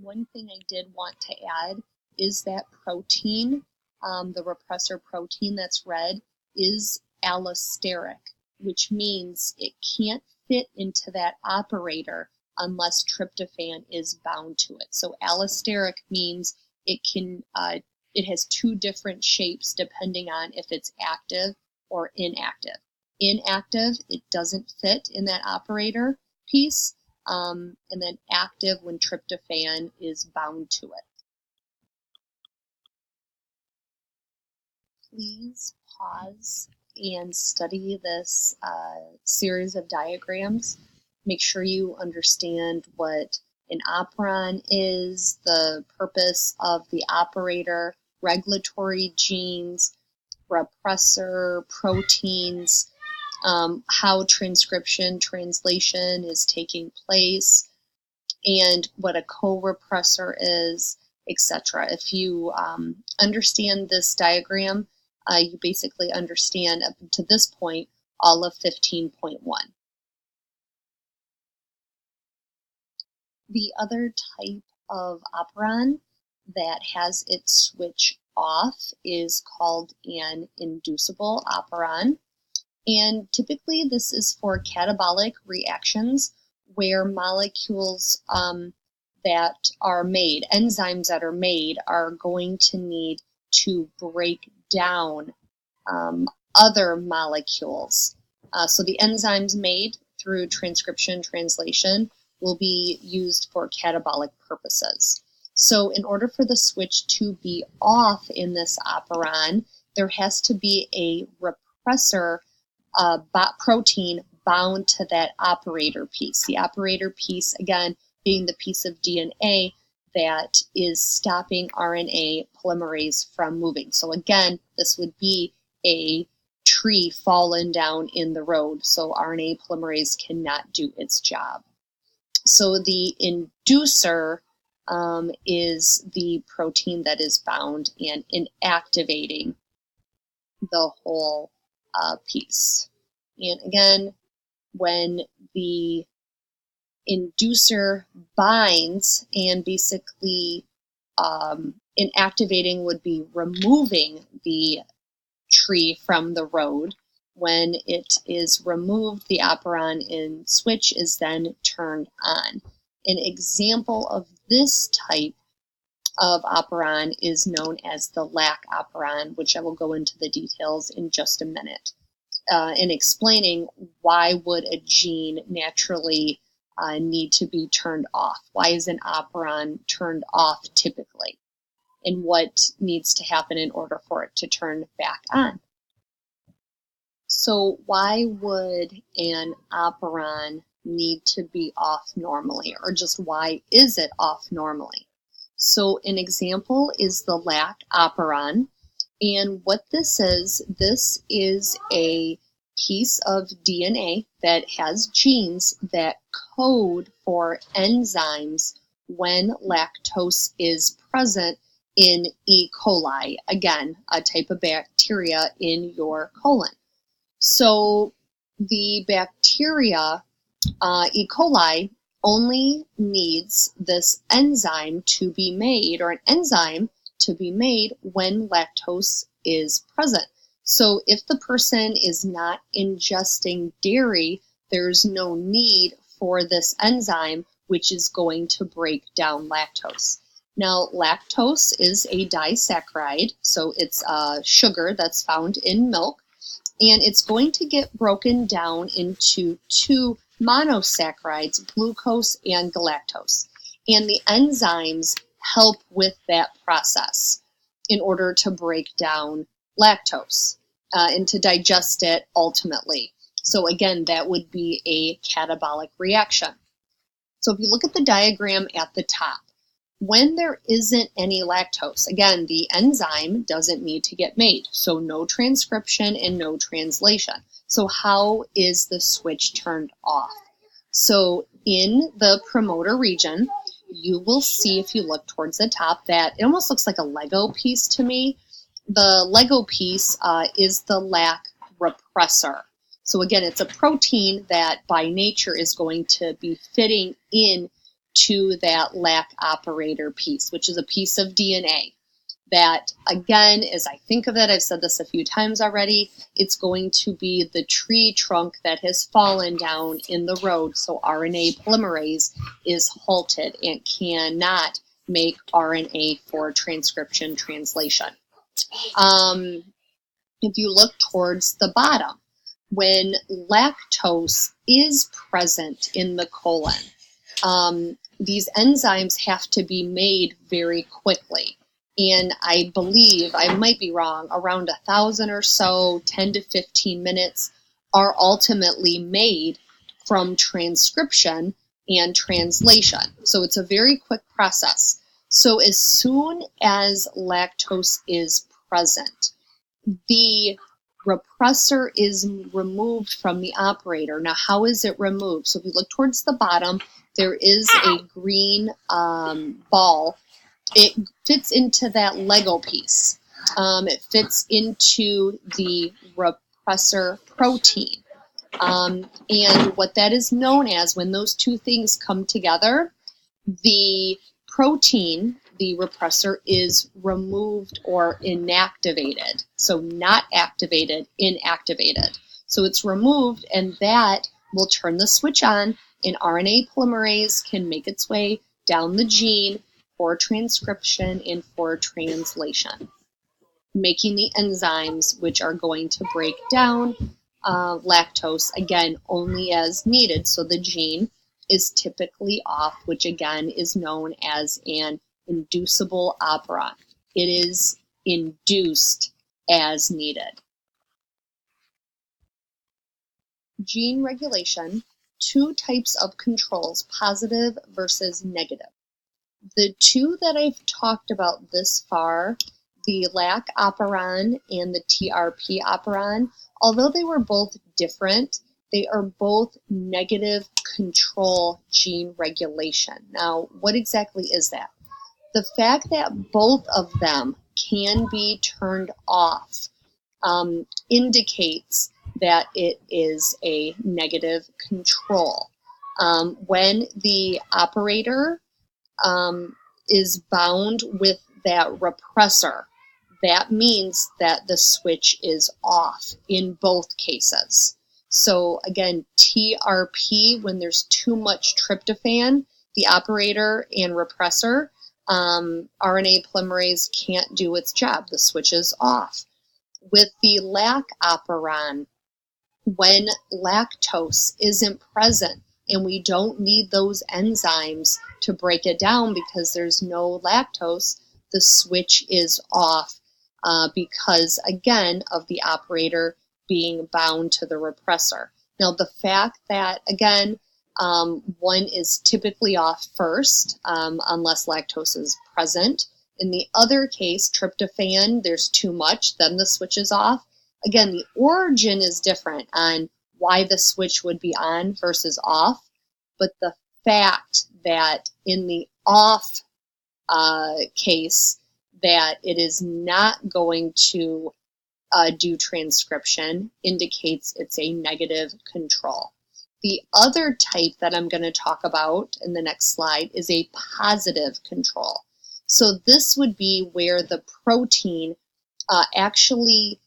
one thing I did want to add is that protein, the repressor protein that's red, is allosteric, which means it can't fit into that operator unless tryptophan is bound to it. So allosteric means it has two different shapes depending on if it's active or inactive. Inactive, it doesn't fit in that operator piece, and then active when tryptophan is bound to it. Please pause and study this series of diagrams. Make sure you understand what an operon is, the purpose of the operator, regulatory genes, repressor, proteins, how transcription, translation is taking place, and what a co-repressor is, etc. If you understand this diagram, you basically understand up to this point all of 15.1. The other type of operon that has its switch off is called an inducible operon. And typically this is for catabolic reactions where molecules that are made, enzymes that are made, are going to need to break down other molecules. So the enzymes made through transcription translation will be used for catabolic purposes. So in order for the switch to be off in this operon, there has to be a repressor protein bound to that operator piece. The operator piece, again, being the piece of DNA that is stopping RNA polymerase from moving. So again, this would be a tree fallen down in the road, so RNA polymerase cannot do its job. So the inducer is the protein that is bound and inactivating the whole piece. And again, when the inducer binds, and basically inactivating would be removing the tree from the road. When it is removed, the operon in switch is then turned on. An example of this type of operon is known as the lac operon, which I will go into the details in just a minute, in explaining why would a gene naturally need to be turned off. Why is an operon turned off typically? And what needs to happen in order for it to turn back on? So why would an operon need to be off normally, or just why is it off normally? So an example is the lac operon, and what this is a piece of DNA that has genes that code for enzymes when lactose is present in E. coli, again, a type of bacteria in your colon. So the bacteria, E. coli, only needs this enzyme to be made, or an enzyme to be made when lactose is present. So if the person is not ingesting dairy, there's no need for this enzyme, which is going to break down lactose. Now, lactose is a disaccharide, so it's sugar that's found in milk, and it's going to get broken down into two monosaccharides, glucose and galactose. And the enzymes help with that process in order to break down lactose and to digest it ultimately. So again, that would be a catabolic reaction. So if you look at the diagram at the top, when there isn't any lactose, again, the enzyme doesn't need to get made, so no transcription and no translation. So how is the switch turned off? So in the promoter region, you will see, if you look towards the top, that it almost looks like a Lego piece to me. The Lego piece is the lac repressor. So again, it's a protein that by nature is going to be fitting in to that lac operator piece, which is a piece of DNA that, again, as I think of it, I've said this a few times already, it's going to be the tree trunk that has fallen down in the road. So RNA polymerase is halted and cannot make RNA for transcription translation. If you look towards the bottom, when lactose is present in the colon, these enzymes have to be made very quickly. And I believe, I might be wrong, around 1,000 or so, 10 to 15 minutes are ultimately made from transcription and translation. So it's a very quick process. So as soon as lactose is present, the repressor is removed from the operator. Now, how is it removed? So if you look towards the bottom, there is a green ball. It fits into that Lego piece. It fits into the repressor protein. And what that is known as, when those two things come together, the protein, the repressor, is removed or inactivated. So not activated, inactivated. So it's removed, and that will turn the switch on, and RNA polymerase can make its way down the gene for transcription and for translation, making the enzymes which are going to break down lactose, again, only as needed. So the gene is typically off, which again is known as an inducible operon. It is induced as needed. Gene regulation, two types of controls, positive versus negative. The two that I've talked about this far, the LAC operon and the TRP operon, although they were both different, they are both negative control gene regulation. Now, what exactly is that? The fact that both of them can be turned off indicates that it is a negative control. When the operator is bound with that repressor, that means that the switch is off in both cases. So again, TRP, when there's too much tryptophan, the operator and repressor, RNA polymerase can't do its job. The switch is off. With the LAC operon, when lactose isn't present, and we don't need those enzymes to break it down because there's no lactose, the switch is off because, again, of the operator being bound to the repressor. Now, the fact that, again, one is typically off first unless lactose is present. In the other case, tryptophan, there's too much, then the switch is off. Again, the origin is different on why the switch would be on versus off, but the fact that in the off case that it is not going to do transcription indicates it's a negative control. The other type that I'm going to talk about in the next slide is a positive control. So this would be where the protein actually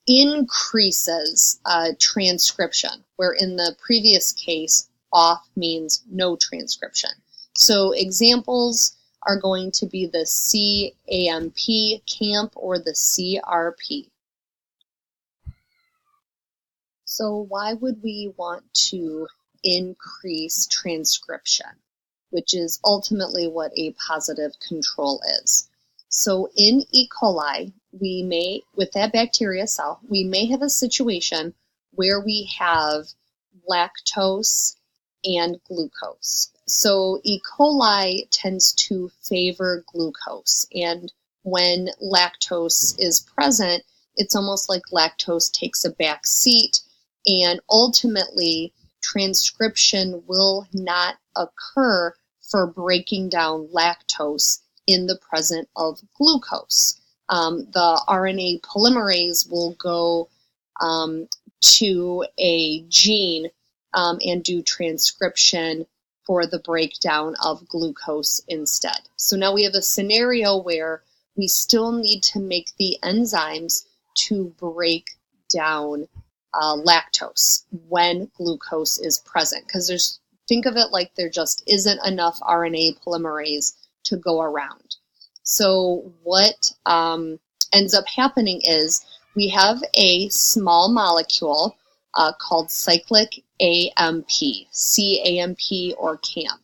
increases transcription, where in the previous case, off means no transcription. So examples are going to be the CAMP or the CRP. So why would we want to increase transcription, which is ultimately what a positive control is? So in E. coli, we may, with that bacteria cell, we may have a situation where we have lactose and glucose. So E. coli tends to favor glucose, and when lactose is present, it's almost like lactose takes a back seat, and ultimately transcription will not occur for breaking down lactose in the presence of glucose. The RNA polymerase will go to a gene and do transcription for the breakdown of glucose instead. So now we have a scenario where we still need to make the enzymes to break down lactose when glucose is present, because think of it like there just isn't enough RNA polymerase to go around. So what ends up happening is we have a small molecule called cyclic AMP, CAMP or CAMP.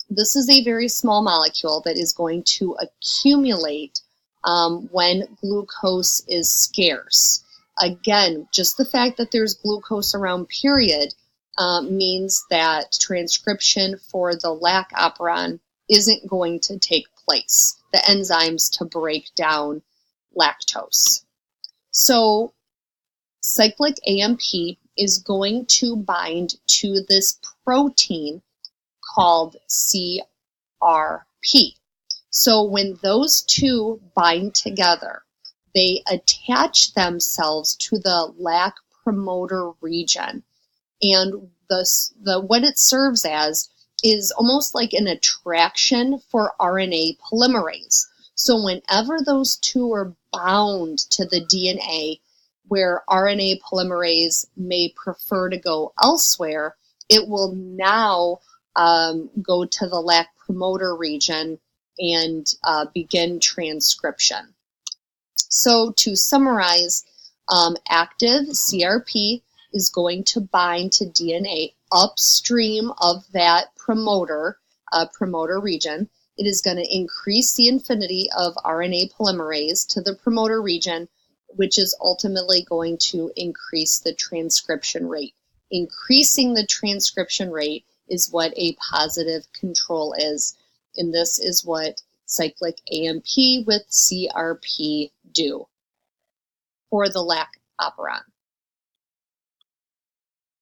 This is a very small molecule that is going to accumulate when glucose is scarce. Again, just the fact that there's glucose around, period, means that transcription for the lac operon isn't going to take place, the enzymes to break down lactose. So cyclic AMP is going to bind to this protein called CRP. So when those two bind together, they attach themselves to the lac promoter region. And what it serves as is almost like an attraction for RNA polymerase. So whenever those two are bound to the DNA, where RNA polymerase may prefer to go elsewhere, it will now go to the lac promoter region and begin transcription. So to summarize, active CRP is going to bind to DNA upstream of that promoter region. It is going to increase the affinity of RNA polymerase to the promoter region, which is ultimately going to increase the transcription rate. Increasing the transcription rate is what a positive control is, and this is what cyclic AMP with CRP do for the lac operon.